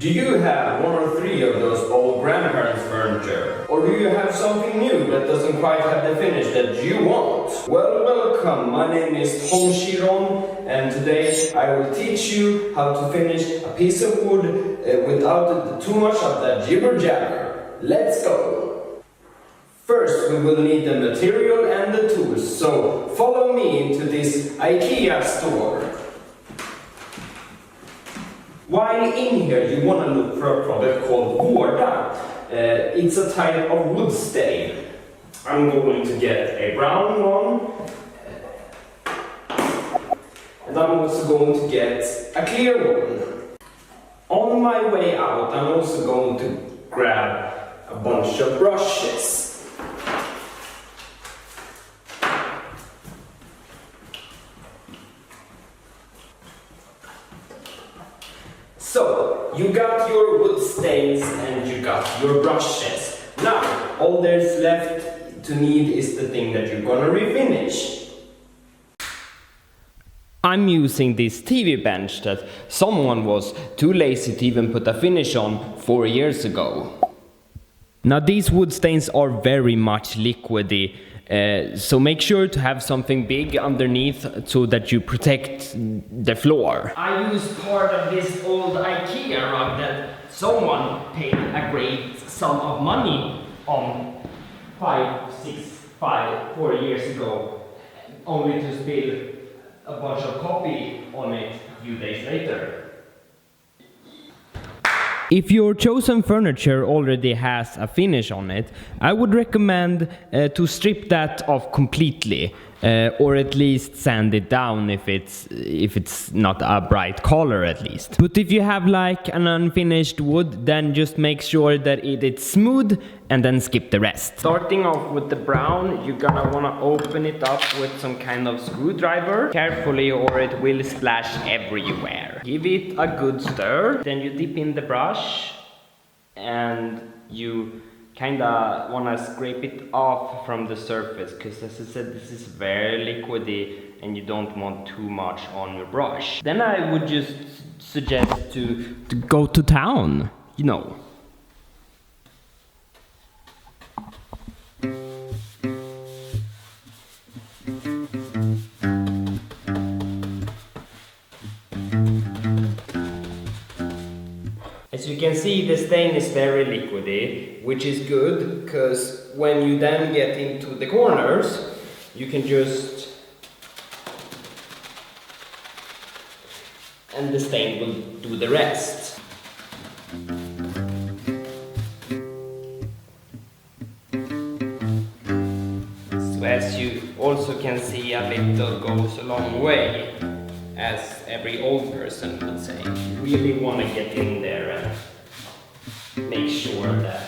Do you have one or three of those old grandparents' furniture? Or do you have something new that doesn't quite have the finish that you want? Well, welcome, my name is Tom Shiron, and today I will teach you how to finish a piece of wood without too much of that jibber-jabber. Let's go! First, we will need the material and the tools, so follow me into this IKEA store. While in here, you want to look for a product called Vårda. It's a type of wood stain. I'm going to get a brown one. And I'm also going to get a clear one. On my way out, I'm also going to grab a bunch of brushes. So, you got your wood stains and you got your brushes. Now, all there's left to need is the thing that you're gonna refinish. I'm using this TV bench that someone was too lazy to even put a finish on 4 years ago. Now these wood stains are very much liquidy. So make sure to have something big underneath so that you protect the floor. I used part of this old IKEA rug that someone paid a great sum of money on 4 years ago, only to spill a bunch of coffee on it a few days later. If your chosen furniture already has a finish on it, I would recommend to strip that off completely, or at least sand it down if it's not a bright color at least. But if you have like an unfinished wood, then just make sure that it's smooth and then skip the rest. Starting off with the brown, you're gonna wanna open it up with some kind of screwdriver. Carefully or it will splash everywhere. Give it a good stir, then you dip in the brush and you kinda wanna scrape it off from the surface, because as I said, this is very liquidy and you don't want too much on your brush. Then I would just suggest to go to town, you know. As you can see, the stain is very liquidy, which is good, because when you then get into the corners, you can just... and the stain will do the rest. So as you also can see, a little goes a long way, as every old person would say. You really want to get in there and make sure that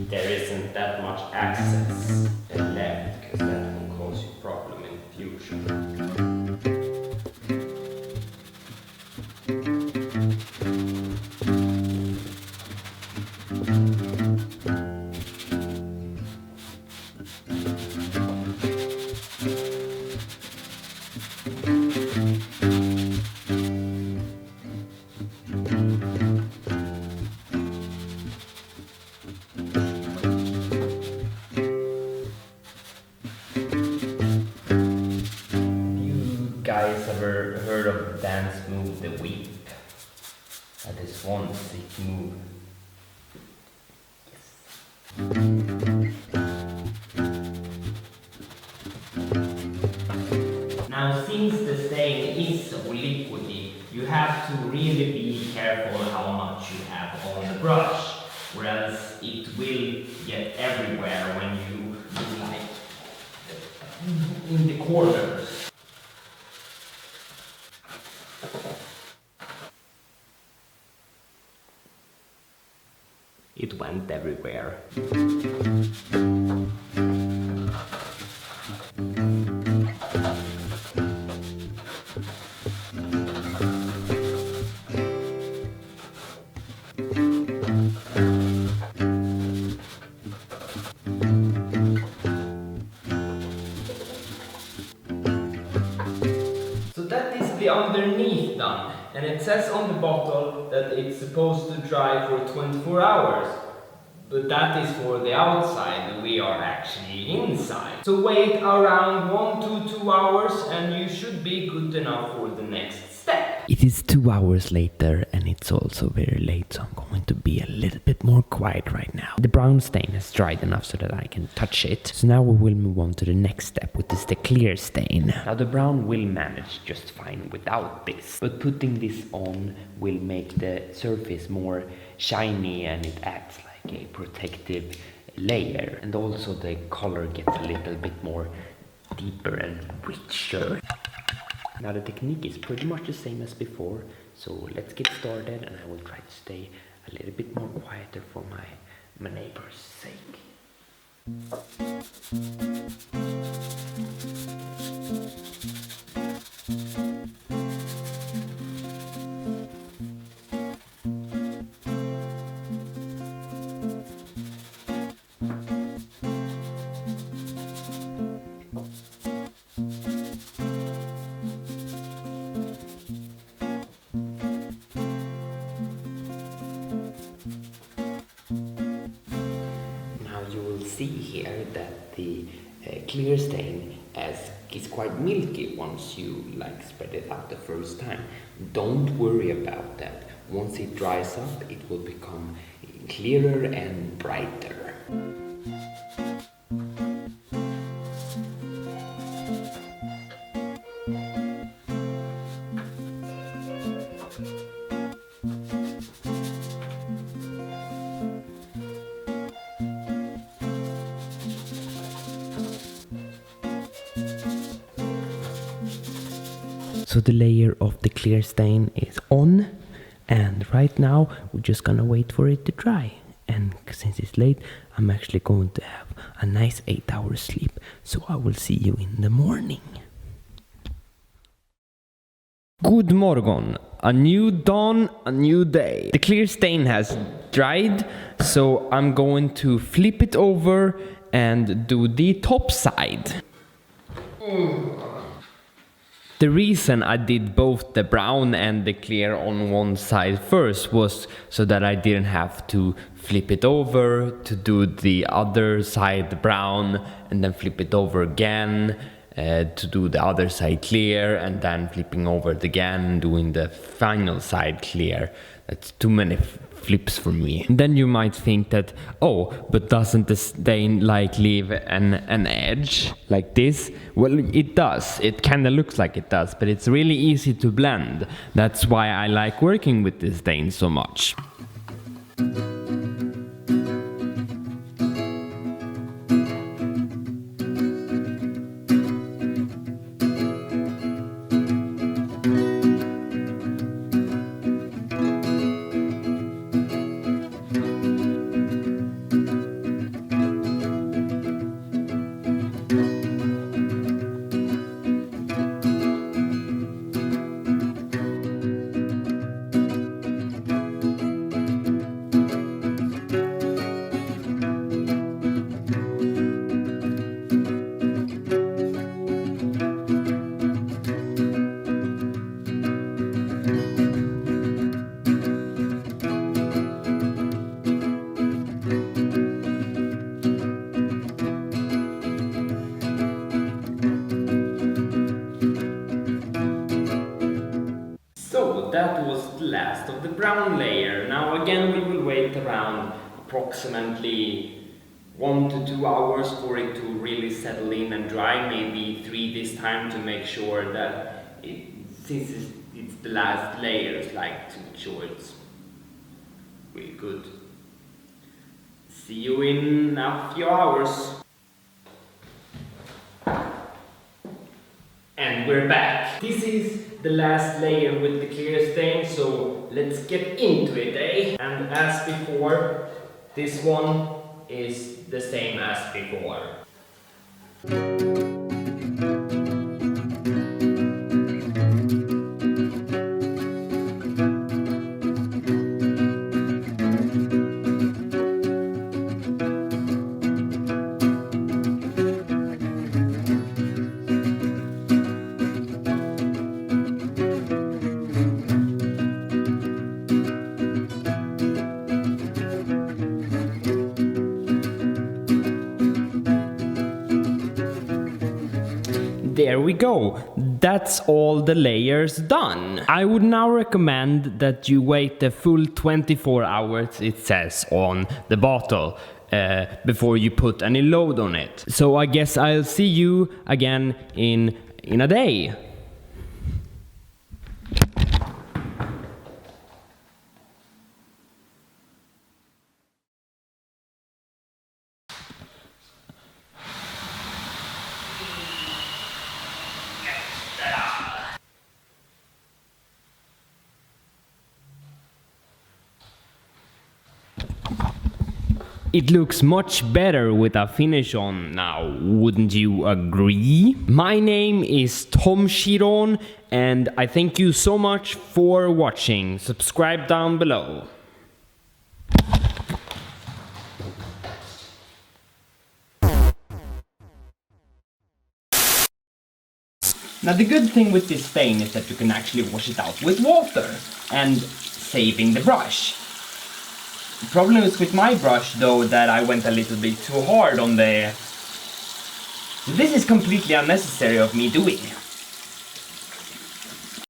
there isn't that much access left, because that can cause you a problem in the future. Guys ever heard of the dance move, the whip? That is one sick move. Yes. Now since the stain is so liquidy, you have to really be careful how much you have on the brush, or else it will get everywhere when you do like in the corners. It went everywhere. So that is the underneath done, and it says on the bottle that it's supposed to dry for 24 hours. But that is for the outside, and we are actually inside. So wait around 1 to 2 hours and you should be good enough for the next step. It is 2 hours later and it's also very late, so I'm going to be a little bit more quiet right now. The brown stain has dried enough so that I can touch it. So now we will move on to the next step, which is the clear stain. Now the brown will manage just fine without this, but putting this on will make the surface more shiny and it acts like a protective layer, and also the color gets a little bit more deeper and richer. Now the technique is pretty much the same as before, so let's get started, and I will try to stay a little bit more quieter for my neighbor's sake. You will see here that the clear stain is quite milky once you spread it out the first time. Don't worry about that. Once it dries up, it will become clearer and brighter. So the layer of the clear stain is on, and right now we're just gonna wait for it to dry. And since it's late, I'm actually going to have a nice 8 hours sleep, so I will see you in the morning. Good morgon. A new dawn, a new day. The clear stain has dried, so I'm going to flip it over and do the top side. The reason I did both the brown and the clear on one side first was so that I didn't have to flip it over to do the other side brown and then flip it over again to do the other side clear, and then flipping over it again, doing the final side clear. That's too many flips for me. And then you might think that, oh, but doesn't the stain leave an edge like this? Well, it does. It kind of looks like it does, but it's really easy to blend. That's why I like working with this stain so much. That was the last of the brown layer. Now again we will wait around approximately 1 to 2 hours for it to really settle in and dry, maybe 3 this time, to make sure that since it's the last layer, to make sure it's really good. See you in a few hours. And we're back. This is the last layer with the clear stain, so let's get into it, eh? And as before, this one is the same as before. there we go. That's all the layers done. I would now recommend that you wait the full 24 hours it says on the bottle before you put any load on it. So I guess I'll see you again in a day. It looks much better with a finish on now, wouldn't you agree? My name is Tom Chiron, and I thank you so much for watching. Subscribe down below. Now the good thing with this stain is that you can actually wash it out with water and saving the brush. The problem is with my brush though that I went a little bit too hard on the... This is completely unnecessary of me doing.